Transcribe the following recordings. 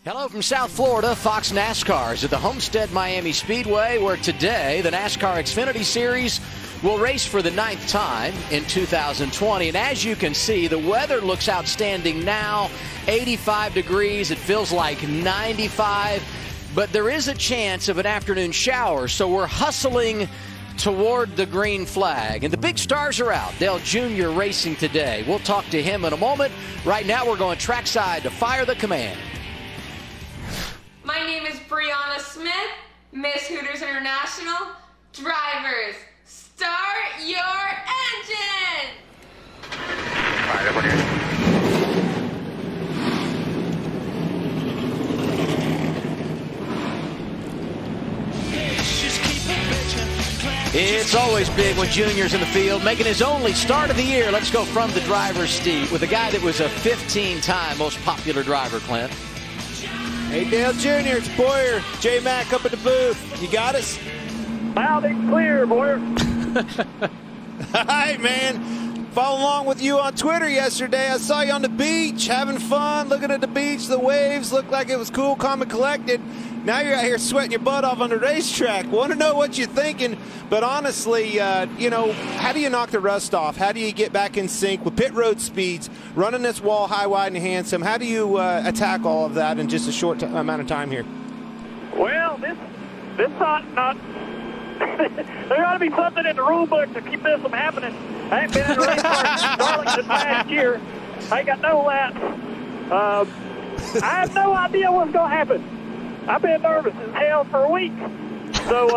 Hello from South Florida. Fox NASCAR is at the Homestead-Miami Speedway, where today the NASCAR Xfinity Series will race for the 9th time in 2020. And as you can see, the weather looks outstanding now. 85 degrees. It feels like 95. But there is a chance of an afternoon shower, so we're hustling toward the green flag. And the big stars are out. Dale Jr. racing today. We'll talk to him in a moment. Right now, we're going trackside to fire the command. My name is Brianna Smith, Miss Hooters International. Drivers, start your engine! All right, everyone here. It's always big when Junior's in the field, making his only start of the year. Let's go from the driver's seat with a guy that was a 15-time most popular driver, Clint. Hey, Dale Jr., it's Boyer. J-Mac up at the booth. You got us? Loud and clear, Boyer. Hi, man. Following along with you on Twitter yesterday. I saw you on the beach, having fun, looking at the beach. The waves looked like it was cool, calm, and collected. Now you're out here sweating your butt off on the racetrack. Want to know what you're thinking. But honestly, you know, how do you knock the rust off? How do you get back in sync with pit road speeds, running this wall high, wide, and handsome? How do you attack all of that in just a short amount of time here? Well, this not there ought to be something in the rule book to keep this from happening. I ain't been in a race car since Darlington last year. I ain't got no laps. I have no idea what's going to happen. I've been nervous as hell for a week. So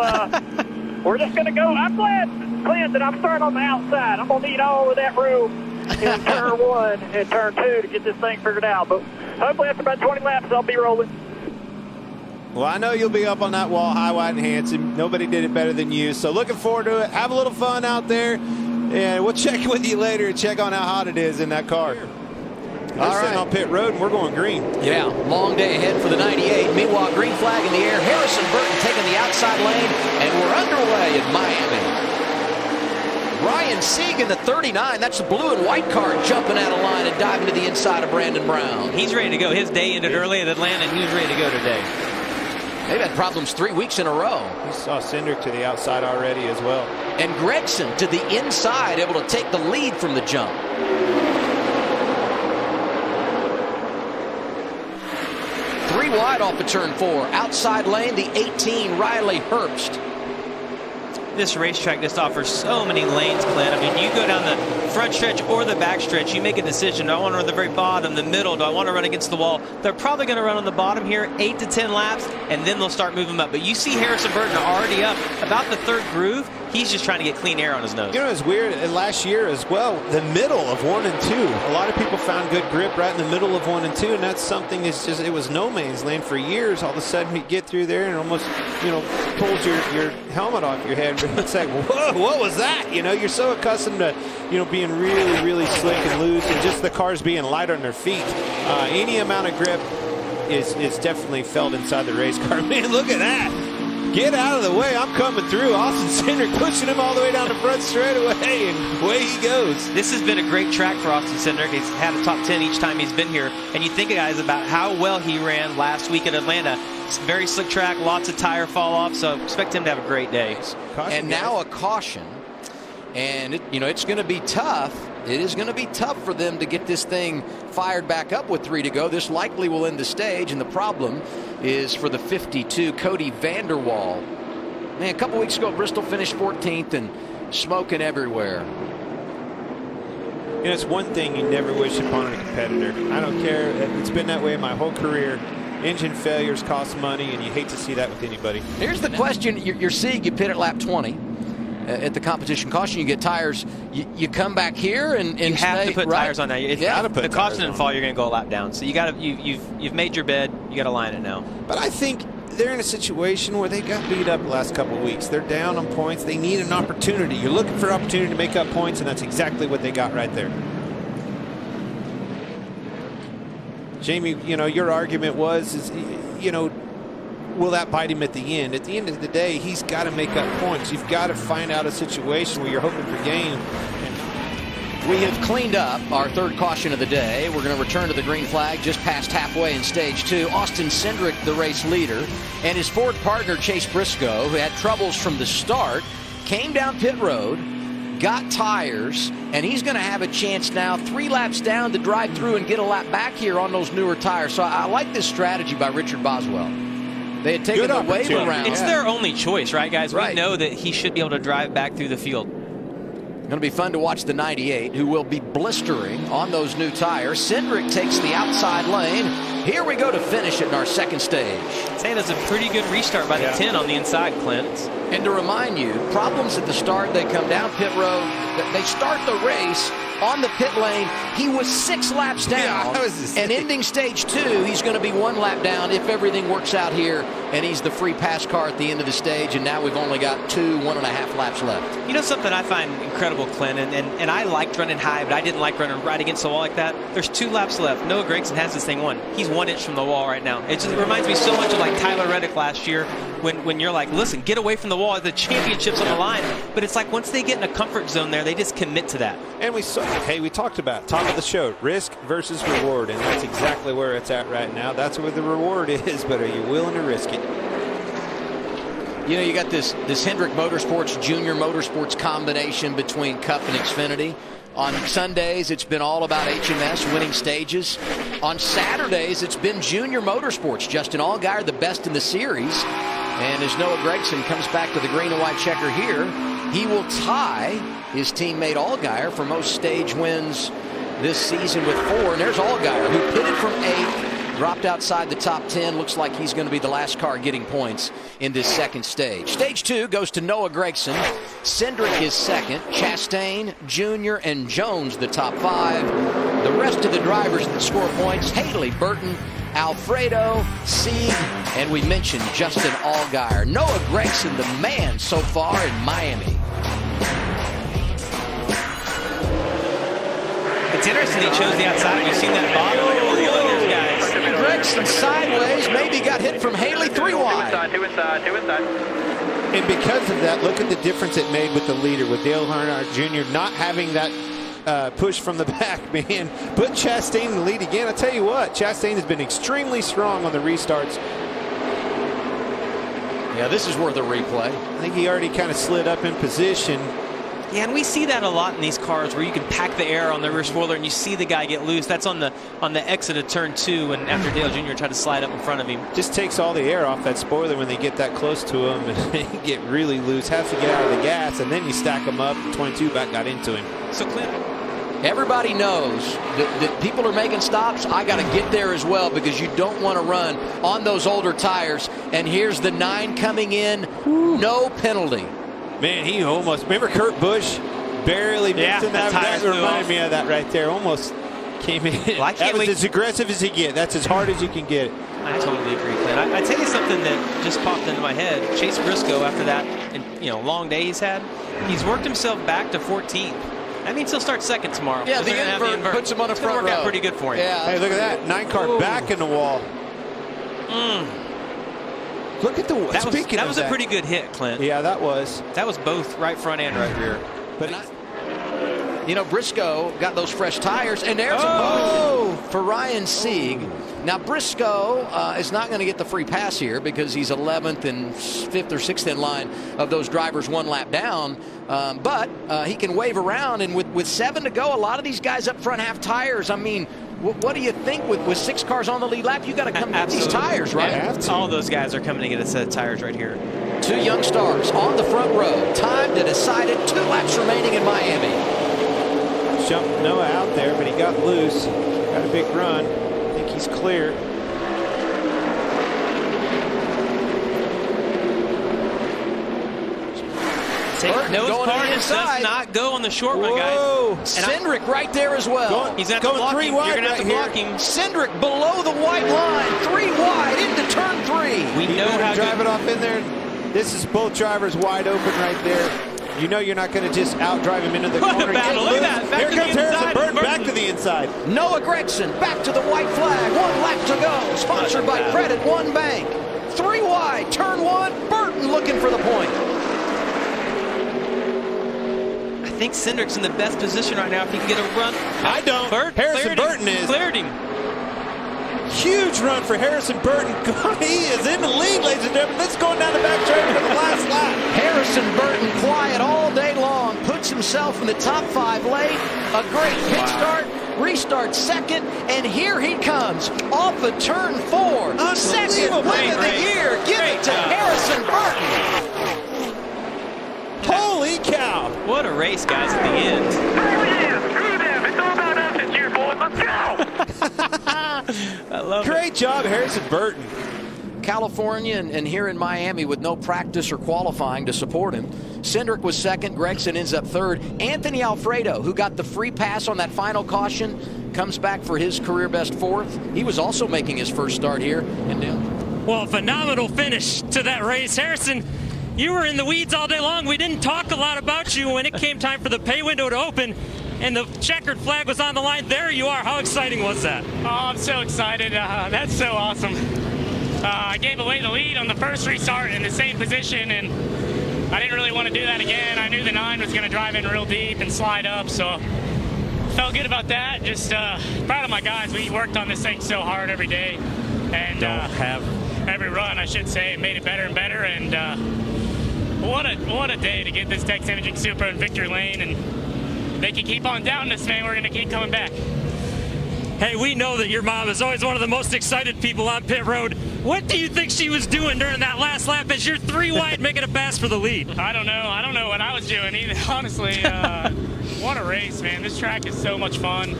we're just going to go. I'm glad, Clint, that I'm starting on the outside. I'm going to need all of that room in turn 1 and turn 2 to get this thing figured out. But hopefully after about 20 laps, I'll be rolling. Well, I know you'll be up on that wall high, wide, and handsome. Nobody did it better than you. So looking forward to it. Have a little fun out there. And we'll check with you later and check on how hot it is in that car. We're sitting on pit road and we're going green. Yeah, long day ahead for the 98. Meanwhile, green flag in the air. Harrison Burton taking the outside lane, and we're underway in Miami. Ryan Sieg in the 39. That's the blue and white car jumping out of line and diving to the inside of Brandon Brown. He's ready to go. His day ended early at Atlanta, and he was ready to go today. They've had problems 3 weeks in a row. We saw Cindric to the outside already as well. And Gregson to the inside, able to take the lead from the jump. Three wide off of turn 4. Outside lane, the 18, Riley Herbst. This racetrack just offers so many lanes, Clint. I mean, you go down the front stretch or the back stretch, you make a decision. Do I want to run the very bottom, the middle? Do I want to run against the wall? They're probably going to run on the bottom here, 8 to 10 laps, and then they'll start moving up. But you see Harrison Burton already up about the 3rd groove. He's just trying to get clean air on his nose. You know, it's weird. Last year as well, the middle of 1 and 2. A lot of people found good grip right in the middle of 1 and 2, and that's something that's just, it was no man's land for years. All of a sudden, you get through there and almost, you know, pulls your helmet off your head. It's like, whoa, what was that? You know, you're so accustomed to, you know, being really, really slick and loose, and just the cars being light on their feet. Any amount of grip is definitely felt inside the race car. Man, look at that. Get out of the way. I'm coming through. Austin Cindric pushing him all the way down the front straightaway, and away he goes. This has been a great track for Austin Cindric. He's had a top 10 each time he's been here. And you think, guys, about how well he ran last week at Atlanta. It's a very slick track, lots of tire fall off, so expect him to have a great day. And now a caution. And, you know, it's going to be tough. It is going to be tough for them to get this thing fired back up with 3 to go. This likely will end the stage, and the problem is for the 52, Cody Vanderwall. Man, a couple weeks ago, Bristol finished 14th and smoking everywhere. You know, it's one thing you never wish upon a competitor. I don't care. It's been that way my whole career. Engine failures cost money, and you hate to see that with anybody. Here's the question. You're seeing you pit at lap 20. At the competition caution, you get tires. You come back here and you have to put right? tires on now. If the caution didn't fall, you're going to go a lap down. So you got to you've made your bed. You got to line it now. But I think they're in a situation where they got beat up the last couple of weeks. They're down on points. They need an opportunity. You're looking for an opportunity to make up points, and that's exactly what they got right there. Jamie, you know, your argument was, you know, will that bite him at the end? At the end of the day, he's got to make up points. You've got to find out a situation where you're hoping for gain. We have cleaned up our third caution of the day. We're going to return to the green flag just past halfway in stage 2. Austin Cindric, the race leader, and his Ford partner Chase Briscoe, who had troubles from the start, came down pit road, got tires, and he's going to have a chance now 3 laps down to drive through and get a lap back here on those newer tires. So I like this strategy by Richard Boswell. They had taken the wave around. It's their only choice, right, guys? Right. We know that he should be able to drive back through the field. Going to be fun to watch the 98, who will be blistering on those new tires. Cindric takes the outside lane. Here we go to finish it in our second stage. Say that's a pretty good restart by the 10 on the inside, Clint. And to remind you, problems at the start, they come down pit road, they start the race on the pit lane. He was 6 laps down, and ending stage 2, he's going to be 1 lap down if everything works out here, and he's the free pass car at the end of the stage, and now we've only got 1.5 laps left. You know something I find incredible, Clint, and I liked running high, but I didn't like running right against the wall like that. There's 2 laps left. Noah Gragson has this thing won. He's 1 inch from the wall right now. It just reminds me so much of like Tyler Reddick last year when you're like, listen, get away from the wall. The championship's on the line. But it's like once they get in a comfort zone there, they just commit to that. And we talked about top of the show, risk versus reward, and that's exactly where it's at right now. That's where the reward is, but are you willing to risk it? You know, you got this Hendrick Motorsports Junior Motorsports combination between Cup and Xfinity. On Sundays, it's been all about HMS winning stages. On Saturdays, it's been Junior Motorsports. Justin Allgaier, the best in the series. And as Noah Gragson comes back to the green and white checker here, he will tie his teammate Allgaier for most stage wins this season with 4. And there's Allgaier, who pitted from 8th, dropped outside the top 10. Looks like he's going to be the last car getting points in this second stage. Stage 2 goes to Noah Gragson. Cindric is second. Chastain, Jr., and Jones the top 5. The rest of the drivers that score points, Haley, Burton, Alfredo, Sieg, and we mentioned Justin Allgaier. Noah Gragson, the man so far in Miami. It's interesting he chose the outside. You've seen that bottom. Gragson sideways, maybe got hit from Haley 3 wide. Two inside. And because of that, look at the difference it made with the leader, with Dale Earnhardt Jr. not having that push from the back, man. Put Chastain in the lead again. I tell you what, Chastain has been extremely strong on the restarts. Yeah, this is worth a replay. I think he already kind of slid up in position. Yeah, and we see that a lot in these cars where you can pack the air on the rear spoiler and you see the guy get loose. That's on the exit of turn 2, and after Dale Jr. tried to slide up in front of him. Just takes all the air off that spoiler when they get that close to him, and they get really loose. Has to get out of the gas, and then you stack them up. 22 back got into him. So Clint, everybody knows that people are making stops. I got to get there as well because you don't want to run on those older tires. And here's the 9 coming in. No penalty. Man, he almost, remember Kurt Busch barely missed in that. That reminded me of that right there. Almost came in. Well, that was as aggressive as he get. That's as hard as you can get it. I totally agree, Clint. I tell you something that just popped into my head. Chase Briscoe, after that, long day he's had, he's worked himself back to 14th. That means he'll start second tomorrow. Yeah, the invert puts him on the front row. Work out pretty good for him. Yeah. Hey, look at that. 9 car back in the wall. Look at the. That was a pretty good hit, Clint. Yeah, that was. That was both right front and right rear. But Briscoe got those fresh tires, and there's a bogey for Ryan Sieg. Now Briscoe is not going to get the free pass here because he's 11th and 5th or 6th in line of those drivers 1 lap down. But he can wave around, and with 7 to go, a lot of these guys up front have tires. I mean, what do you think with 6 cars on the lead lap? You got to come get these tires, right? All those guys are coming to get a set of tires right here. 2 young stars on the front row. Time to decide it. 2 laps remaining in Miami. Jumped Noah out there, but he got loose. Got a big run. I think he's clear. Noah's car does not go on the short one, guys. Cindric right there as well. He's going to block him. You're going to have to block him. Cindric below the white line. 3 wide into turn 3. We know how to drive it off in there. This is both drivers wide open right there. You know you're not going to just outdrive him into the corner. What a battle. Look at that. Back Here comes Harrison Burton Burton. back to the inside. Noah Gragson back to the white flag. 1 lap to go. Sponsored by Credit One Bank. 3 wide. Turn 1. Burton looking for the point. I think Cindric's in the best position right now if he can get a run. I don't. Harrison Burton is. Cleared him. Huge run for Harrison Burton. He is in the lead, ladies and gentlemen. This is going down the back stretch for the last lap. Harrison Burton, quiet all day long, puts himself in the top 5 late. A great pit start, restart second, and here he comes off of turn 4. Second win of the year. Give it to Harrison Burton. Holy cow. What a race, guys, at the end. Screw them. It's all about us this year, boys. Let's go. I love it. Great job, Harrison Burton. California and here in Miami with no practice or qualifying to support him. Cindric was second. Gregson ends up third. Anthony Alfredo, who got the free pass on that final caution, comes back for his career best 4th. He was also making his first start here. And well, phenomenal finish to that race. Harrison, you were in the weeds all day long. We didn't talk a lot about you when it came time for the pay window to open and the checkered flag was on the line. There you are. How exciting was that? Oh, I'm so excited. That's so awesome. I gave away the lead on the first restart in the same position, and I didn't really want to do that again. I knew the 9 was going to drive in real deep and slide up, so felt good about that. Just proud of my guys. We worked on this thing so hard every day, and every run, I should say, made it better and better. And what a day to get this Dex Imaging Supra in victory lane, and they can keep on down this, man. We're going to keep coming back. Hey, we know that your mom is always one of the most excited people on pit road. What do you think she was doing during that last lap as you're 3 wide making a pass for the lead? I don't know. I don't know what I was doing either, honestly. What a race, man. This track is so much fun.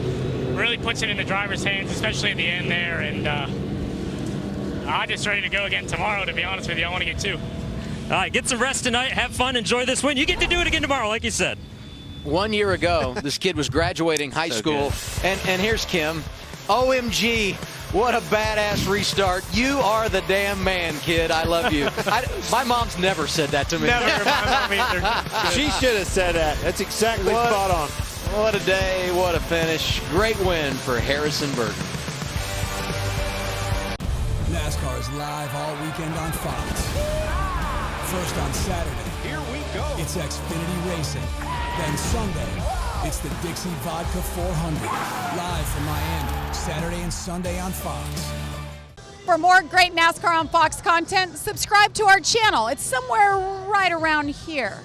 Really puts it in the driver's hands, especially at the end there. And I'm just ready to go again tomorrow, to be honest with you. I want to get 2. All right, get some rest tonight. Have fun. Enjoy this win. You get to do it again tomorrow, like you said. 1 year ago, this kid was graduating high school. And here's Kim. OMG, what a badass restart. You are the damn man, kid. I love you. My mom's never said that to me. Never, my mom either. She should have said that. That's exactly spot on. What a day, what a finish. Great win for Harrison Burton. NASCAR is live all weekend on Fox. First on Saturday, Here we go. it's Xfinity Racing. Then Sunday, it's the Dixie Vodka 400. Live from Miami, Saturday and Sunday on Fox. For more great NASCAR on Fox content, subscribe to our channel. It's somewhere right around here.